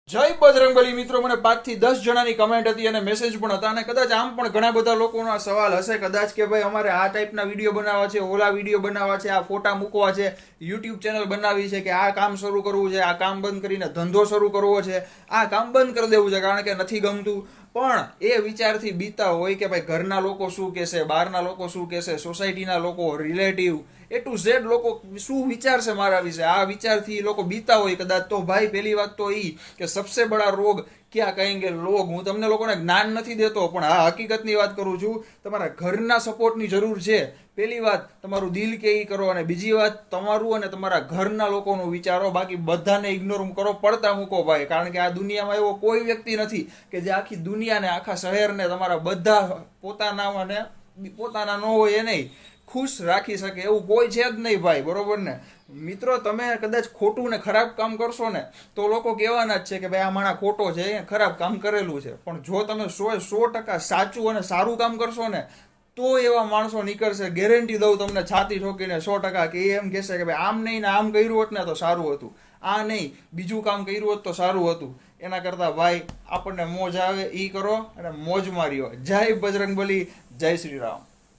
જય બજરંગબલી મિત્રો, મને 5 થી 10 જણાની કમેન્ટ હતી અને મેસેજ પણ હતા અને કદાચ આમ પણ ઘણા બધા લોકોનો સવાલ હશે કદાચ કે ભાઈ અમારે આ ટાઈપના વિડીયો બનાવવા છે, ઓલા વિડીયો બનાવવા છે, આ ફોટા મૂકવા છે, યુટ્યુબ ચેનલ બનાવવી છે કે આ કામ શરૂ કરવું છે, આ કામ બંધ કરીને ધંધો શરૂ કરવો છે, આ કામ બંધ કરી દેવું છે કારણ કે નથી ગમતું. પણ એ વિચારથી બીતા હોય કે ભાઈ ઘરના લોકો શું કહેશે, બહારના લોકો શું કહેશે, સોસાયટીના લોકો, રિલેટિવ, એ ટુ ઝેડ લોકો શું વિચારશે મારા વિશે, આ વિચારથી લોકો બીતા હોય કદાચ. તો ભાઈ પહેલી વાત તો એ કે સબસે બડા રોગ ક્યાં કહેંગે લોગ. હું તમને લોકોને જ્ઞાન નથી દેતો પણ હા હકીકતની વાત કરું છું. તમારા ઘરના સપોર્ટની જરૂર છે. પહેલી વાત તમારું દિલ કે એ કરો અને બીજી વાત તમારું અને તમારા ઘરના લોકોનું વિચારો. બાકી બધાને ઇગ્નોર કરો, પડતા મૂકો ભાઈ. કારણ કે આ દુનિયામાં એવો કોઈ વ્યક્તિ નથી કે જે આખી દુનિયાને, આખા શહેરને, તમારા બધા પોતાના ન હોય એ નહીં ખુશ રાખી શકે એવું કોઈ છે જ નહીં ભાઈ, બરોબર ને મિત્રો? તમે કદાચ ખોટું ને ખરાબ કામ કરશો ને તો લોકો કહેવાના જ છે કે ભાઈ આ માણસ ખોટો છે, એ ખરાબ કામ કરેલું છે. પણ જો તમે 100% સાચું અને સારું કામ કરશો ને તો એવા માણસો નીકળશે, ગેરંટી દઉં તમને છાતી ઠોકીને 100%, કે એમ કહેશે કે ભાઈ આમ નહીં ને આમ કર્યું હોત ને તો સારું હતું, આ નહીં બીજું કામ કર્યું હોત તો સારું હતું. એના કરતાં ભાઈ આપણને મોજ આવે એ કરો અને મોજ માર્યો. જય બજરંગબલી, જય શ્રી રામ.